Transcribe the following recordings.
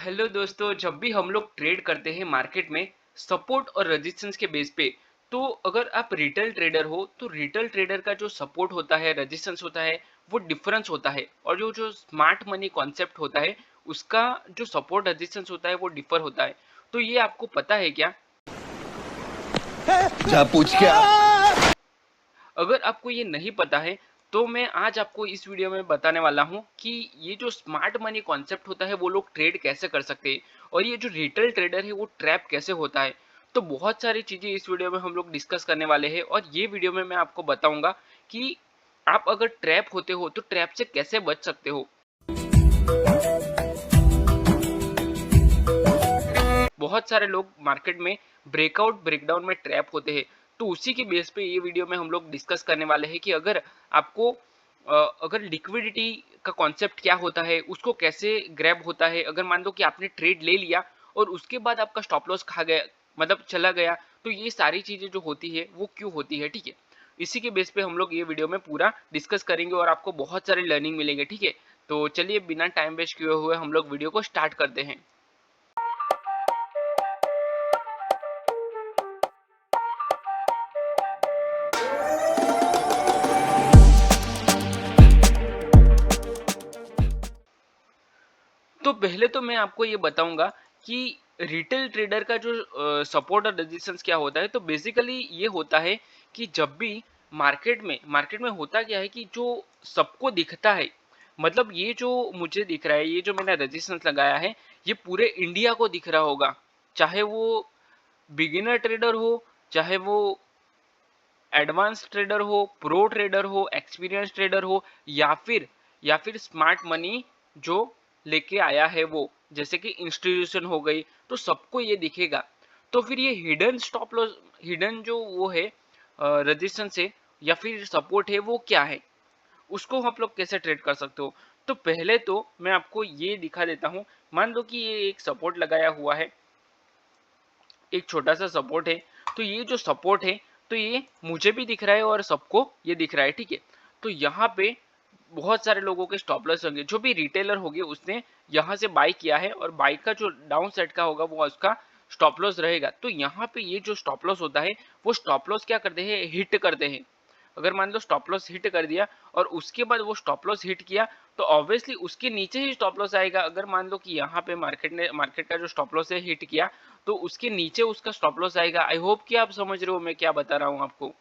Hello दोस्तों, जब भी हम लोग ट्रेड करते हैं मार्केट में सपोर्ट और रेजिस्टेंस के बेस पे, तो अगर आप रिटेल ट्रेडर हो तो रिटेल ट्रेडर का जो सपोर्ट होता है, रेजिस्टेंस होता है, वो डिफरेंस होता है। और जो जो स्मार्ट मनी कॉन्सेप्ट होता है, उसका जो सपोर्ट रेजिस्टेंस होता है वो डिफर होता है। तो ये आपको पता है क्या? जा पूछ क्या। अगर आपको ये नहीं पता है तो मैं आज आपको इस वीडियो में बताने वाला हूँ कि ये जो स्मार्ट मनी कॉन्सेप्ट होता है वो लोग ट्रेड कैसे कर सकते हैं, और ये जो रिटेल ट्रेडर है वो ट्रैप कैसे होता है। तो बहुत सारी चीजें इस वीडियो में हम लोग डिस्कस करने वाले हैं, और ये वीडियो में मैं आपको बताऊंगा कि आप अगर ट्रैप होते हो तो ट्रैप से कैसे बच सकते हो। बहुत सारे लोग मार्केट में ब्रेकआउट ब्रेकडाउन में ट्रैप होते हैं। तो उसी के बेस पे ये वीडियो में हम लोग डिस्कस करने वाले हैं कि अगर आपको अगर लिक्विडिटी का कॉन्सेप्ट क्या होता है, उसको कैसे ग्रैब होता है। अगर मान लो कि आपने ट्रेड ले लिया और उसके बाद आपका स्टॉप लॉस खा गया, मतलब चला गया, तो ये सारी चीजें जो होती है वो क्यों होती है, ठीक है। इसी के बेस पे हम लोग ये वीडियो में पूरा डिस्कस करेंगे और आपको बहुत सारे लर्निंग मिलेंगे, ठीक है। तो चलिए बिना टाइम वेस्ट किए हुए हम लोग वीडियो को स्टार्ट करते हैं। तो पहले तो मैं आपको ये बताऊंगा कि रिटेल ट्रेडर का जो सपोर्ट और रेजिस्टेंस क्या होता है। तो बेसिकली ये होता है कि जब भी मार्केट में होता क्या है कि जो सबको दिखता है, मतलब ये जो मुझे दिख रहा है, ये जो मैंने रेजिस्टेंस लगाया है, ये पूरे इंडिया को दिख रहा होगा। चाहे वो बिगिनर ट्रेडर हो, चाहे वो एडवांस ट्रेडर हो, प्रो ट्रेडर हो, एक्सपीरियंस ट्रेडर हो, या फिर स्मार्ट मनी जो लेके आया है वो, जैसे कि इंस्टीट्यूशन हो गई, तो सबको ये दिखेगा। तो फिर ये हिडन स्टॉप लॉस, हिडन जो वो है रेजिस्टेंस है या फिर सपोर्ट है, वो क्या है, उसको हम लोग कैसे ट्रेड कर सकते हो। तो पहले तो मैं आपको ये दिखा देता हूँ। मान लो कि ये एक सपोर्ट लगाया हुआ है, एक छोटा सा सपोर्ट है। तो ये जो सपोर्ट है, तो ये मुझे भी दिख रहा है और सबको ये दिख रहा है, ठीक है। तो यहाँ पे बहुत सारे लोगों के स्टॉप लॉस होंगे। जो भी रिटेलर होंगे उसने यहाँ से बाई किया है, और बाई का जो डाउन साइड का होगा वो उसका स्टॉप लॉस रहेगा। तो यहाँ पे ये जो स्टॉप लॉस होता है, वो स्टॉप लॉस क्या करते हैं, हिट करते हैं। अगर मान लो स्टॉप लॉस हिट कर दिया और उसके बाद वो स्टॉप लॉस हिट किया, तो ऑब्वियसली उसके नीचे ही स्टॉप लॉस आएगा। अगर मान लो कि यहाँ पे मार्केट का जो स्टॉप लॉस है हिट किया, तो उसके नीचे उसका स्टॉप लॉस आएगा। आई होप कि आप समझ रहे हो मैं क्या बता रहा हूँ आपको,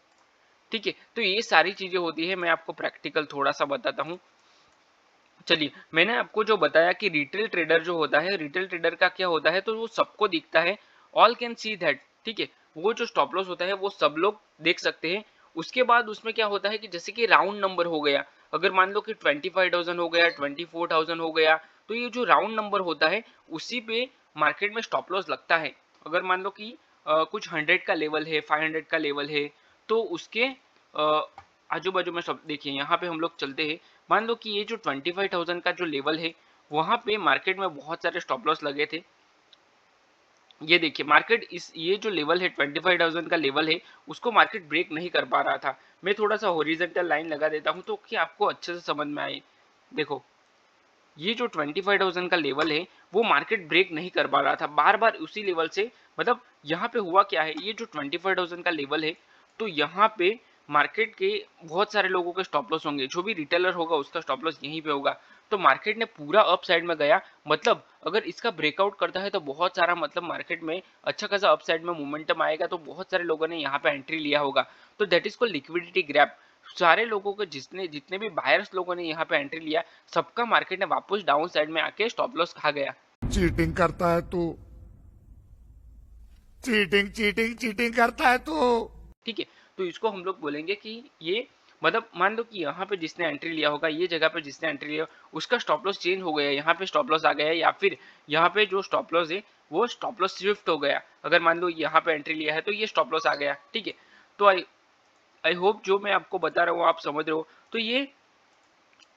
ठीक है। तो ये सारी चीजें होती है, मैं आपको प्रैक्टिकल थोड़ा सा बताता हूँ। चलिए, मैंने आपको जो बताया कि रिटेल ट्रेडर जो होता है, रिटेल ट्रेडर का क्या होता है, तो वो सबको दिखता है, ऑल कैन सी दैट, ठीक है। वो जो स्टॉप लॉस होता है वो सब लोग देख सकते हैं। उसके बाद उसमें क्या होता है कि जैसे कि राउंड नंबर हो गया, अगर मान लो कि 25,000 हो गया, 24,000 हो गया, तो ये जो राउंड नंबर होता है उसी पे मार्केट में स्टॉप लॉस लगता है। अगर मान लो कि कुछ 100 का लेवल है, 500 का लेवल है, तो उसके आजू बाजू में सब देखिए, यहाँ पे हम लोग चलते हैं। मान लो कि ये जो 25,000 का जो लेवल है, वहां पे मार्केट में बहुत सारे स्टॉप लॉस लगे थे। ये देखिए, मार्केट इस ये जो लेवल है 25,000 का लेवल है, उसको मार्केट ब्रेक नहीं कर पा रहा था। मैं थोड़ा सा हॉरिजॉन्टल लाइन लगा देता हूं तो कि आपको अच्छे से समझ में आए। देखो, ये जो 25,000 का लेवल है वो मार्केट ब्रेक नहीं कर पा रहा था, बार बार उसी लेवल से। मतलब यहाँ पे हुआ क्या है, ये जो 25,000 का लेवल है, तो यहाँ पे मार्केट के बहुत सारे लोगों के स्टॉप लॉस होंगे। जो भी रिटेलर होगा उसका स्टॉप लॉस यहीं पे होगा। तो मार्केट ने पूरा अप साइड में गया, मतलब अगर इसका ब्रेकआउट करता है तो बहुत सारा, मतलब मार्केट में अच्छा खासा अप साइड में मोमेंटम आएगा, तो बहुत सारे लोगों ने यहाँ पे एंट्री लिया होगा। तो that is called liquidity grab. सारे लोगों को, जितने जितने भी बायर्स लोगों ने यहाँ पे एंट्री लिया, सबका मार्केट ने वापस डाउन साइड में आके स्टॉप लॉस खा गया। चीटिंग करता है तू। चीटिंग चीटिंग चीटिंग करता है तू। ठीक है। तो इसको हम लोग बोलेंगे कि ये, मतलब मान लो कि यहाँ पे जिसने एंट्री लिया होगा, ये जगह पे जिसने एंट्री लिया, उसका स्टॉप लॉस चेंज हो गया, यहाँ पे स्टॉप लॉस आ गया, या फिर यहाँ पे जो स्टॉप लॉस है वो स्टॉप लॉस शिफ्ट हो गया। अगर मान लो यहाँ पे एंट्री लिया है तो ये स्टॉप लॉस आ गया, ठीक है। तो आई आई होप जो मैं आपको बता रहा हूँ आप समझ रहे हो। तो ये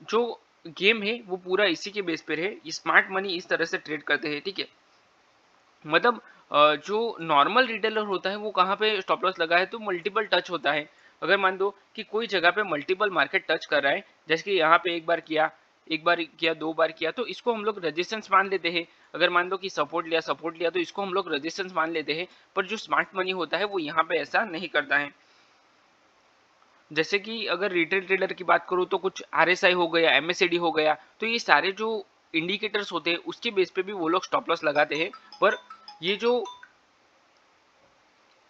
जो गेम है वो पूरा इसी के बेस पर है। ये स्मार्ट मनी इस तरह से ट्रेड करते हैं, ठीक है। मतलब जो नॉर्मल रिटेलर होता है वो कहाँ पे स्टॉप लॉस लगा है, तो मल्टीपल टच होता है। अगर मान दो कि कोई जगह पे मल्टीपल मार्केट टच कर रहा है, जैसे कि यहाँ पे एक बार किया, एक बार किया, 2 बार किया, तो इसको हम लोग रेजिस्टेंस मान लेते हैं। अगर मान लो कि सपोर्ट लिया तो इसको हम लोग रेजिस्टेंस मान लेते हैं। पर जो स्मार्ट मनी होता है वो यहाँ पे ऐसा नहीं करता है। जैसे कि अगर रिटेल ट्रेडर की बात करूँ तो कुछ आरएसआई हो गया, एमएससीडी हो गया, तो ये सारे जो इंडिकेटर्स होते हैं उसके बेस पे भी वो लोग स्टॉप लॉस लगाते हैं। पर ये जो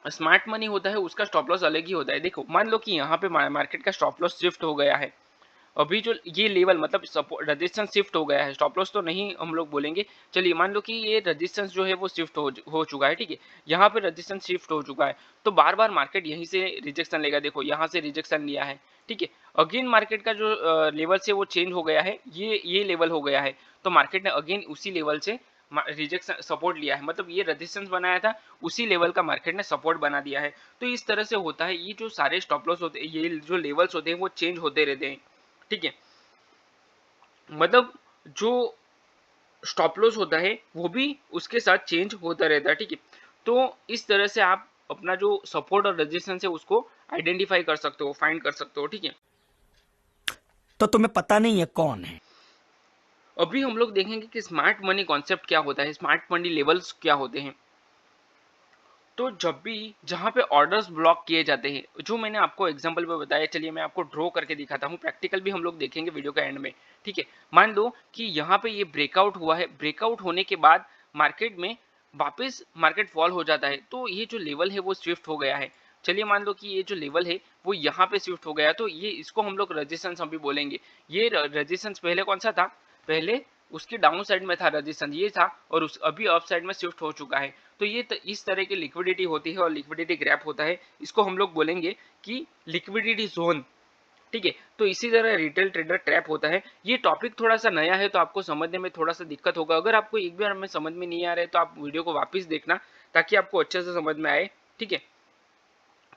स्मार्ट मनी होता है उसका स्टॉप लॉस अलग ही होता है। देखो मान लो कि यहाँ पे मार्केट का स्टॉप लॉस शिफ्ट हो गया है, अभी जो ये लेवल मतलब सपोर्ट रेजिस्टेंस शिफ्ट हो गया है, स्टॉप लॉस तो नहीं हम लोग बोलेंगे। चलिए मान लो कि ये रेजिस्टेंस जो है वो शिफ्ट हो चुका है, ठीक है, यहाँ पे रेजिस्टेंस शिफ्ट हो चुका है, तो बार बार मार्केट यहीं से रिजेक्शन लेगा। देखो यहाँ से रिजेक्शन लिया है, ठीक है, अगेन मार्केट का जो लेवल से वो चेंज हो गया है, ये लेवल हो गया है, तो मार्केट ने अगेन उसी लेवल से रिजेक्शन सपोर्ट लिया है, मतलब ये रेजिस्टेंस बनाया था, उसी लेवल का मार्केट ने सपोर्ट बना दिया है। तो इस तरह से होता है, ये जो सारे स्टॉप लॉस होते हैं, ये जो लेवल्स होते हैं वो चेंज होते रहते हैं, ठीक है। मतलब जो स्टॉप लॉस होता है वो भी उसके साथ चेंज होता रहता है, ठीक है। तो इस तरह से आप अपना जो सपोर्ट और रेजिस्टेंस है उसको आइडेंटिफाई कर सकते हो, फाइंड कर सकते हो, ठीक है। तो तुम्हें पता नहीं है कौन है? अभी हम लोग देखेंगे कि स्मार्ट मनी कॉन्सेप्ट क्या होता है, स्मार्ट मनी लेवल्स क्या होते हैं। तो जब भी जहाँ पे ऑर्डर्स ब्लॉक किए जाते हैं, जो मैंने आपको एग्जांपल पे बताया, चलिए मैं आपको ड्रॉ करके दिखाता हूँ, प्रैक्टिकल भी हम लोग देखेंगे वीडियो के एंड में, ठीक है। मान लो कि यहाँ पे ये ब्रेकआउट हुआ है, ब्रेकआउट होने के बाद मार्केट में वापस मार्केट फॉल हो जाता है, तो ये जो लेवल है वो स्विफ्ट हो गया है। चलिए मान लो कि ये जो लेवल है वो यहाँ पे स्विफ्ट हो गया, तो ये इसको हम लोग रेजिस्टेंस अभी बोलेंगे। ये रेजिस्टेंस पहले कौन सा था, पहले उसके डाउन साइड में था रेजिस्टेंस, ये था, और उस अभी अप साइड में शिफ्ट हो चुका है। तो ये इस तरह की लिक्विडिटी होती है और लिक्विडिटी गैप होता है, इसको हम लोग बोलेंगे कि लिक्विडिटी जोन, ठीक है। तो इसी तरह रिटेल ट्रेडर ट्रैप होता है। ये टॉपिक थोड़ा सा नया है तो आपको समझने में थोड़ा सा दिक्कत होगा। अगर आपको एक बार में समझ में नहीं आ रहा है तो आप वीडियो को वापस देखना ताकि आपको अच्छे से समझ में आए, ठीक है।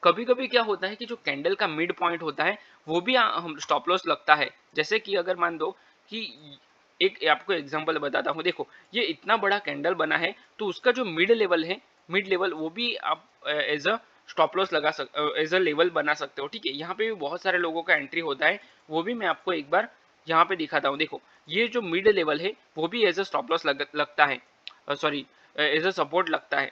कभी कभी क्या होता है कि जो कैंडल का मिड पॉइंट होता है वो भी हम स्टॉप लॉस लगता है। जैसे कि अगर मान दो कि एक आपको एग्जांपल बताता हूँ, देखो ये इतना बड़ा कैंडल बना है, तो उसका जो मिड लेवल है, मिड लेवल वो भी आप एज अ स्टॉप लॉस लगा एज अ लेवल बना सकते हो, ठीक है। यहाँ पे भी बहुत सारे लोगों का एंट्री होता है, वो भी मैं आपको एक बार यहाँ पे दिखाता हूँ। देखो ये जो मिड लेवल है वो भी एज अ स्टॉप लॉस लगता है, सॉरी एज अ सपोर्ट लगता है।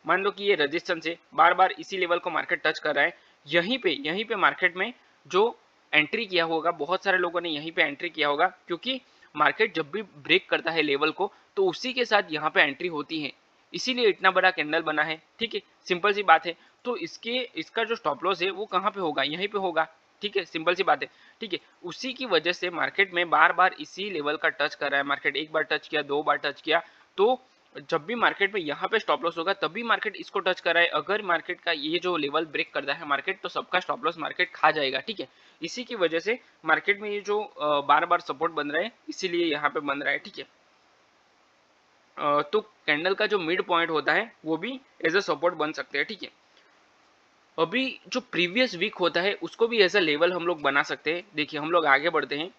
मान लो कि ये रेजिस्टेंस है, बार बार इसी लेवल को मार्केट टच कर रहा है, यहीं पे मार्केट में जो एंट्री किया होगा, बहुत सारे लोगों ने यहीं पे एंट्री किया होगा, क्योंकि मार्केट जब भी ब्रेक करता है लेवल को तो उसी के साथ यहाँ पे एंट्री होती है, इसीलिए इतना बड़ा कैंडल बना है, ठीक है, सिंपल सी बात है। तो इसका जो स्टॉप लॉस है वो कहाँ पे होगा, यहीं पे होगा, ठीक है, सिंपल सी बात है, ठीक है। उसी की वजह से मार्केट में बार बार इसी लेवल का टच कर रहा है, मार्केट एक बार टच किया, 2 बार टच किया, तो जब भी मार्केट में यहाँ पे स्टॉप लॉस होगा तभी मार्केट इसको टच कर रहा है। अगर मार्केट का ये जो लेवल ब्रेक करता है मार्केट, तो सबका स्टॉप लॉस मार्केट खा जाएगा, ठीक है। इसी की वजह से मार्केट में ये जो बार बार सपोर्ट बन रहा है, इसीलिए यहाँ पे बन रहा है, ठीक है। तो कैंडल का जो मिड पॉइंट होता है वो भी एज अ सपोर्ट बन सकते हैं, ठीक है। अभी जो प्रीवियस वीक होता है उसको भी एज अ लेवल हम लोग बना सकते हैं। देखिए हम लोग आगे बढ़ते हैं।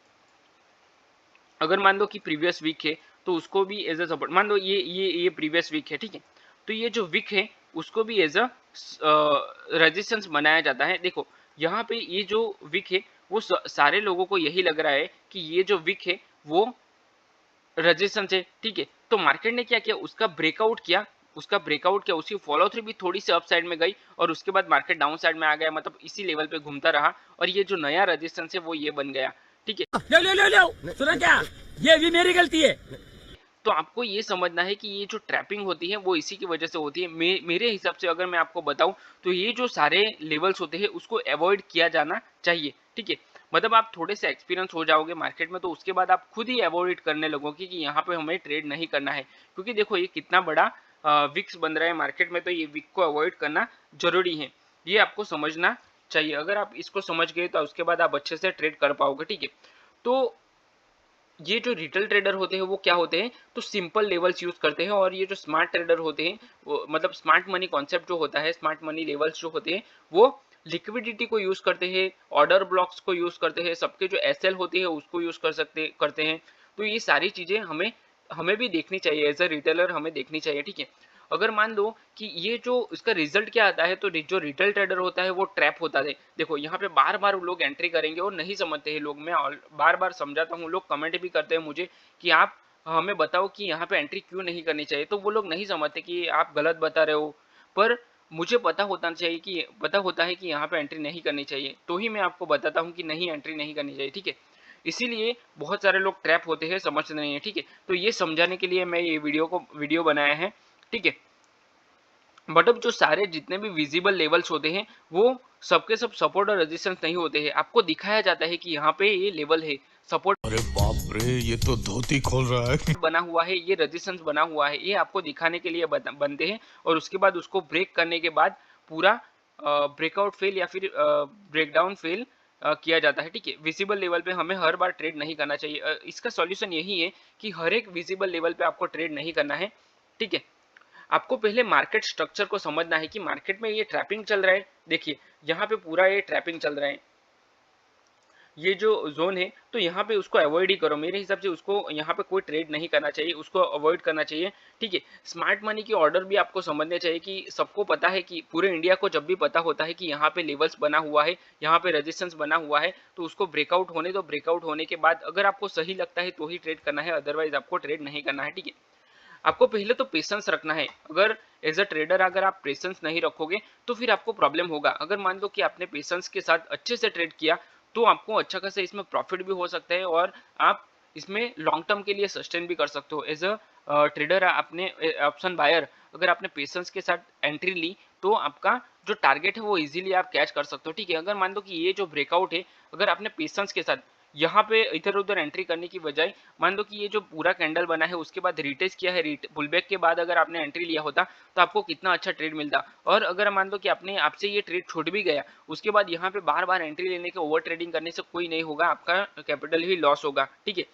अगर मान लो कि प्रीवियस वीक है तो उसको भी एज अ सपोर्ट मान लो, ये प्रीवियस वीक है, ठीक है। तो ये जो वीक है उसको भी एज अ रेजिस्टेंस बनाया जाता है। देखो यहाँ पे ये जो वीक है वो सारे लोगों को यही लग रहा है कि ये जो वीक है वो रेजिस्टेंस है, ठीक है। तो मार्केट ने क्या किया, उसका ब्रेकआउट किया, उसकी फॉलो थ्रू भी थोड़ी सी अप साइड में गई और उसके बाद मार्केट डाउन साइड में आ गया, मतलब इसी लेवल पे घूमता रहा और ये जो नया रेजिस्टेंस है वो ये बन गया, ठीक है। ले ले ले ले सुना क्या? ये भी मेरी गलती है। तो आपको ये समझना है कि ये जो ट्रैपिंग होती है वो इसी की वजह से होती है। मेरे हिसाब से अगर मैं आपको बताऊं तो ये जो सारे लेवल्स होते हैं उसको अवॉइड किया जाना चाहिए, ठीक है। मतलब आप थोड़े से एक्सपीरियंस हो जाओगे मार्केट में तो उसके बाद आप खुद ही अवॉइड करने लगोगे कि यहाँ पे हमें ट्रेड नहीं करना है, क्योंकि देखो ये कितना बड़ा विक्स बन रहा है मार्केट में, तो ये विक को अवॉइड करना जरूरी है, ये आपको समझना चाहिए। अगर आप इसको समझ गए तो उसके बाद आप अच्छे से ट्रेड कर पाओगे, ठीक है। तो ये जो रिटेल ट्रेडर होते हैं वो क्या होते हैं, तो सिंपल लेवल्स यूज करते हैं, और ये जो स्मार्ट ट्रेडर होते हैं वो मतलब स्मार्ट मनी कॉन्सेप्ट जो होता है, स्मार्ट मनी लेवल्स जो होते हैं वो लिक्विडिटी को यूज करते हैं, ऑर्डर ब्लॉक्स को यूज करते हैं, सबके जो एसएल होती है उसको यूज करते हैं। तो ये सारी चीजें हमें हमें भी देखनी चाहिए, एज अ रिटेलर हमें देखनी चाहिए, ठीक है। अगर मान लो कि ये जो इसका रिजल्ट क्या आता है, तो जो रिटेल ट्रेडर होता है वो ट्रैप होता है। देखो यहाँ पे बार बार लोग एंट्री करेंगे और नहीं समझते हैं लोग। मैं बार बार समझाता हूँ, लोग कमेंट भी करते हैं मुझे कि आप हमें बताओ कि यहाँ पे एंट्री क्यों नहीं करनी चाहिए, तो वो लोग नहीं समझते कि आप गलत बता रहे हो। पर मुझे पता होता है कि यहाँ पे एंट्री नहीं करनी चाहिए, तो ही मैं आपको बताता हूँ कि नहीं, एंट्री नहीं करनी चाहिए, ठीक है। इसीलिए बहुत सारे लोग ट्रैप होते हैं, समझते नहीं है, ठीक है। तो ये समझाने के लिए मैं ये वीडियो बनाया है, ठीक है। बट अब जो सारे जितने भी विजिबल लेवल्स होते हैं वो सबके सब सपोर्ट और रेजिस्टेंस नहीं होते हैं। आपको दिखाया जाता है कि यहाँ पे ये लेवल है, सपोर्ट अरे बाप रे, ये तो धोती खोल रहा है। बना हुआ है, ये रेजिस्टेंस बना हुआ है, ये आपको दिखाने के लिए बनते हैं। और उसके बाद उसको ब्रेक करने के बाद पूरा ब्रेकआउट फेल या फिर ब्रेकडाउन फेल किया जाता है, ठीक है। विजिबल लेवल पे हमें हर बार ट्रेड नहीं करना चाहिए। इसका सॉल्यूशन यही है कि हर एक विजिबल लेवल पे आपको ट्रेड नहीं करना है, ठीक है। आपको पहले मार्केट स्ट्रक्चर को समझना है कि मार्केट में ये ट्रैपिंग चल रहा है। देखिए यहाँ पे पूरा ये ट्रैपिंग चल रहा है, ये जो जोन है, तो यहाँ पे उसको अवॉइड ही करो। मेरे हिसाब से उसको यहाँ पे कोई ट्रेड नहीं करना चाहिए, उसको अवॉइड करना चाहिए, ठीक है। स्मार्ट मनी की ऑर्डर भी आपको समझने चाहिए कि सबको पता है कि पूरे इंडिया को जब भी पता होता है कि यहाँ पे लेवल्स बना हुआ है, यहाँ पे रेजिस्टेंस बना हुआ है, तो उसको ब्रेकआउट होने दो। ब्रेकआउट होने के बाद अगर आपको सही लगता है तो ही ट्रेड करना है, अदरवाइज आपको ट्रेड नहीं करना है, ठीक है। आपको पहले तो पेशेंस रखना है। अगर एज अ ट्रेडर अगर आप पेशेंस नहीं रखोगे तो फिर आपको प्रॉब्लम होगा। अगर मान लो कि आपने पेशेंस के साथ अच्छे से ट्रेड किया तो आपको अच्छा खासा इसमें प्रॉफिट भी हो सकता है और आप इसमें लॉन्ग टर्म के लिए सस्टेन भी कर सकते हो। एज अ ट्रेडर आपने ऑप्शन बायर अगर आपने पेशेंस के साथ एंट्री ली तो आपका जो टारगेट है वो इजीली आप कैच कर सकते हो, ठीक है। अगर मान लो कि ये जो ब्रेकआउट है, अगर आपने पेशेंस के साथ यहाँ पे इधर उधर एंट्री करने की बजाय मान लो कि ये जो पूरा कैंडल बना है उसके बाद रिटेस्ट किया है, पुलबैक के बाद अगर आपने एंट्री लिया होता तो आपको कितना अच्छा ट्रेड मिलता। और अगर मान लो कि आपने आपसे ये ट्रेड छूट भी गया, उसके बाद यहाँ पे बार बार एंट्री लेने के ओवर ट्रेडिंग करने से कोई नहीं होगा, आपका कैपिटल ही लॉस होगा, ठीक है।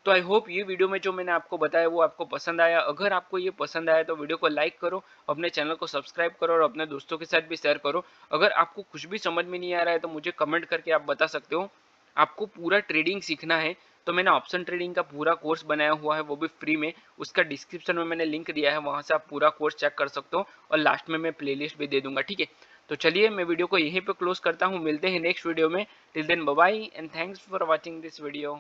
तो आई होप ये वीडियो में जो मैंने आपको बताया वो आपको पसंद आया। अगर आपको ये पसंद आया तो वीडियो को लाइक करो, अपने चैनल को सब्सक्राइब करो और अपने दोस्तों के साथ भी शेयर करो। अगर आपको कुछ भी समझ में नहीं आ रहा है तो मुझे कमेंट करके आप बता सकते हो। आपको पूरा ट्रेडिंग सीखना है तो मैंने ऑप्शन ट्रेडिंग का पूरा कोर्स बनाया हुआ है, वो भी फ्री में। उसका डिस्क्रिप्शन में मैंने लिंक दिया है, वहां से आप पूरा कोर्स चेक कर सकते हो और लास्ट में मैं प्लेलिस्ट भी दे दूंगा, ठीक है। तो चलिए मैं वीडियो को यहीं पे क्लोज करता हूँ, मिलते हैं नेक्स्ट वीडियो में। Till then bye bye and thanks for watching this video.